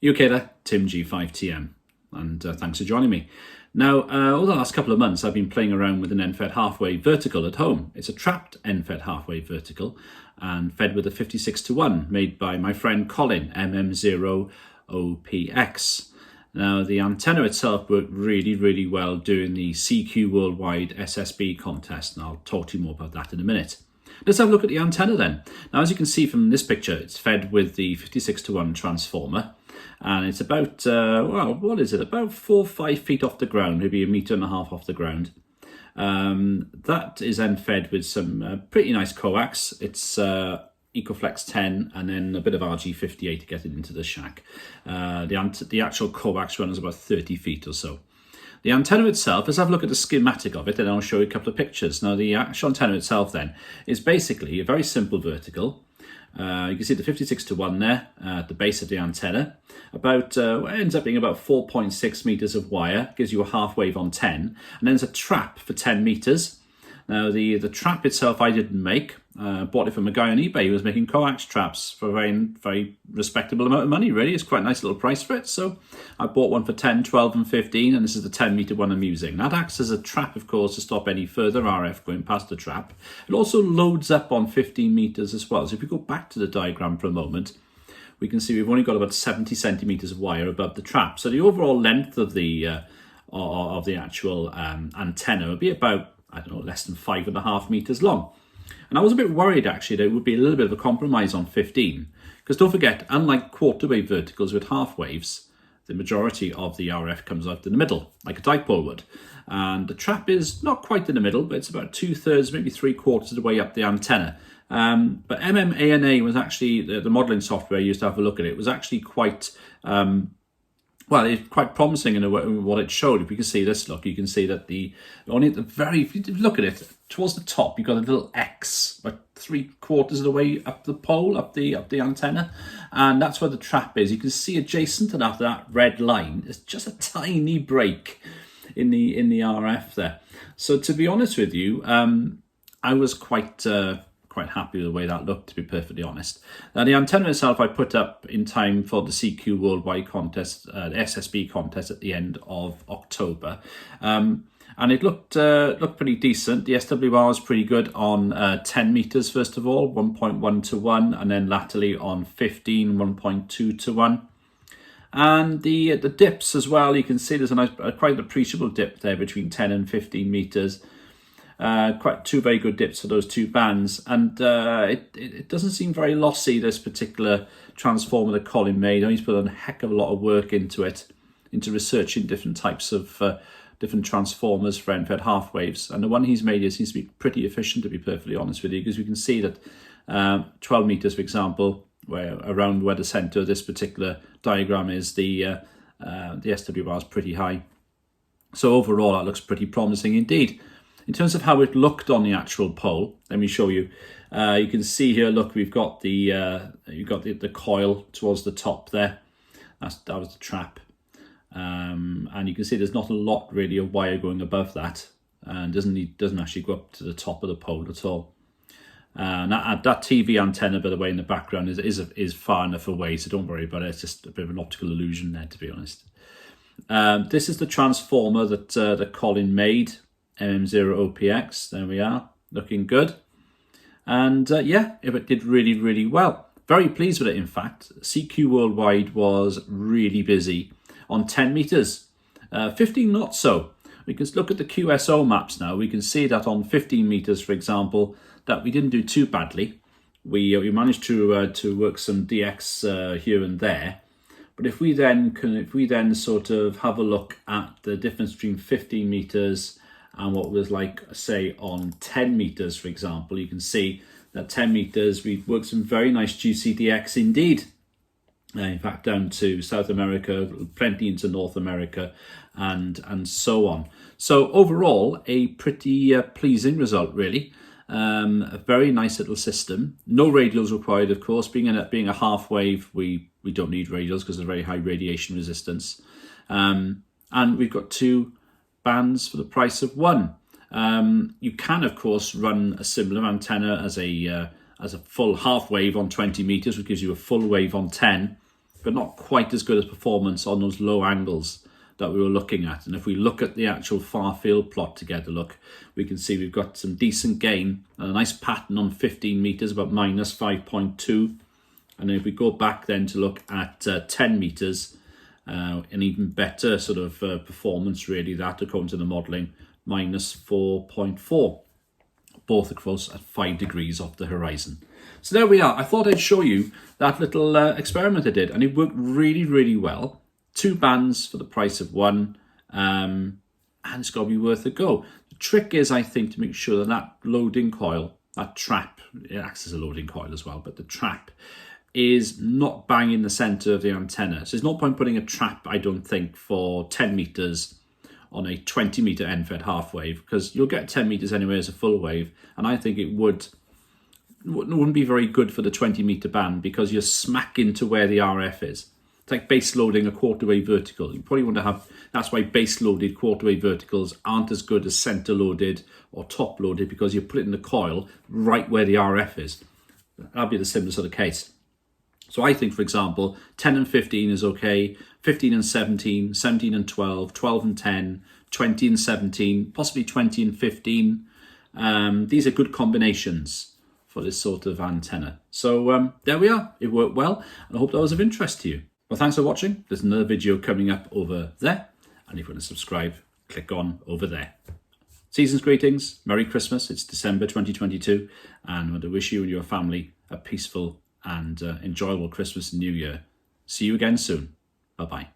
UK there, Tim G5TM, and thanks for joining me. Now, over the last couple of months, I've been playing around with an end-fed half-wave vertical at home. It's a trapped end-fed half-wave vertical and fed with a 56:1 made by my friend Colin, MM0OPX. Now, the antenna itself worked really well during the CQWWSSB contest, and I'll talk to you more about that in a minute. Let's have a look at the antenna then. Now, as you can see from this picture, it's fed with the 56:1 transformer, and it's about, what is it? About 4 or 5 feet off the ground, maybe 1.5 meters off the ground. That is then fed with some pretty nice coax. It's Ecoflex 10 and then a bit of RG58 to get it into the shack. The actual coax run is about 30 feet or so. The antenna itself, let's have a look at the schematic of it, and I'll show you a couple of pictures. Now, the actual antenna itself then is basically a very simple vertical. You can see the 56:1 there at the base of the antenna. About it ends up being about 4.6 meters of wire, gives you a half wave on 10, and then there's a trap for 10 meters. Now, the trap itself I didn't make. Bought it from a guy on eBay who was making coax traps for a very respectable amount of money, really. It's quite a nice little price for it. So I bought one for 10, 12 and 15, and this is the 10-meter one I'm using. That acts as a trap, of course, to stop any further RF going past the trap. It also loads up on 15 meters as well. So if we go back to the diagram for a moment, we can see we've only got about 70 centimeters of wire above the trap. So the overall length of the actual antenna would be about, I don't know, less than 5.5 meters long. And I was a bit worried actually that it would be a little bit of a compromise on 15, because don't forget, unlike quarter wave verticals with half waves, the majority of the RF comes out in the middle, like a dipole would. And the trap is not quite in the middle, but it's about 2/3, maybe 3/4 of the way up the antenna. But MMANA was actually, the modelling software I used to have a look at it, was actually quite, it's quite promising in what it showed. If you can see this, look, you can see that if you look at it, towards the top, you've got a little X, about 3/4 of the way up the pole, up the antenna, and that's where the trap is. You can see adjacent to that red line, it's just a tiny break in the RF there. So to be honest with you, I was quite happy with the way that looked, to be perfectly honest. Now, the antenna itself I put up in time for the CQ Worldwide contest, the SSB contest at the end of October. And it looked pretty decent. The SWR was pretty good on 10 meters, first of all, 1.1:1, and then latterly on 15, 1.2:1. And the dips as well, you can see there's a quite appreciable dip there between 10 and 15 meters. Quite two very good dips for those two bands, and it doesn't seem very lossy, this particular transformer that Colin made. He's put a heck of a lot of work into it, into researching different types of different transformers for end-fed half waves, and the one he's made seems to be pretty efficient, to be perfectly honest with you, because we can see that 12 meters, for example, around where the center of this particular diagram is, the SWR is pretty high. So overall, that looks pretty promising indeed. In terms of how it looked on the actual pole, let me show you. You can see here, look, we've got the coil towards the top there. That was the trap. And you can see there's not a lot really of wire going above that, and doesn't actually go up to the top of the pole at all. And that TV antenna, by the way, in the background is far enough away, so don't worry about it. It's just a bit of an optical illusion there, to be honest. This is the transformer that Colin made, MM0OPX. There we are, looking good. And it did really well. Very pleased with it, in fact. CQ Worldwide was really busy on 10 meters. 15 not so. We can look at the QSO maps now. We can see that on 15 meters, for example, that we didn't do too badly. We managed to work some DX here and there. But if we then sort of have a look at the difference between 15 meters and what was like, say, on 10 meters, for example, you can see that 10 meters, we've worked some very nice juicy DX indeed. In fact, down to South America, plenty into North America, and so on. So overall, a pretty pleasing result, really. A very nice little system. No radials required, of course. Being a half wave, we don't need radials because of very high radiation resistance. And we've got 2 bands for the price of 1. You can, of course, run a similar antenna as a full half wave on 20 meters, which gives you a full wave on 10. but not quite as good as performance on those low angles that we were looking at. And if we look at the actual far field plot together, look, we can see we've got some decent gain and a nice pattern on 15 meters, about minus 5.2. And if we go back then to look at 10 meters, an even better sort of performance really, that according to the modeling, minus 4.4. Both of course at 5 degrees off the horizon. So there we are. I thought I'd show you that little experiment I did, and it worked really, really well. 2 bands for the price of 1, and it's got to be worth a go. The trick is, I think, to make sure that that loading coil, that trap, it acts as a loading coil as well, but the trap is not bang in the center of the antenna. So there's no point putting a trap, I don't think, for 10 meters on a 20 meter end-fed half wave, because you'll get 10 meters anyway as a full wave, and I think it wouldn't be very good for the 20 meter band, because you're smack into where the RF is. It's like base loading a quarter wave vertical. You probably want to have, that's why base loaded quarter wave verticals aren't as good as center loaded or top loaded, because you're putting the coil right where the RF is. That'll be the similar sort of case. So I think, for example, 10 and 15 is okay, 15 and 17, 17 and 12, 12 and 10, 20 and 17, possibly 20 and 15. These are good combinations for this sort of antenna. So there we are. It worked well, and I hope that was of interest to you. Well, thanks for watching. There's another video coming up over there, and if you want to subscribe, click on over there. Season's greetings, Merry Christmas. It's December 2022, and I want to wish you and your family a peaceful and enjoyable Christmas and New Year. See you again soon. Bye-bye.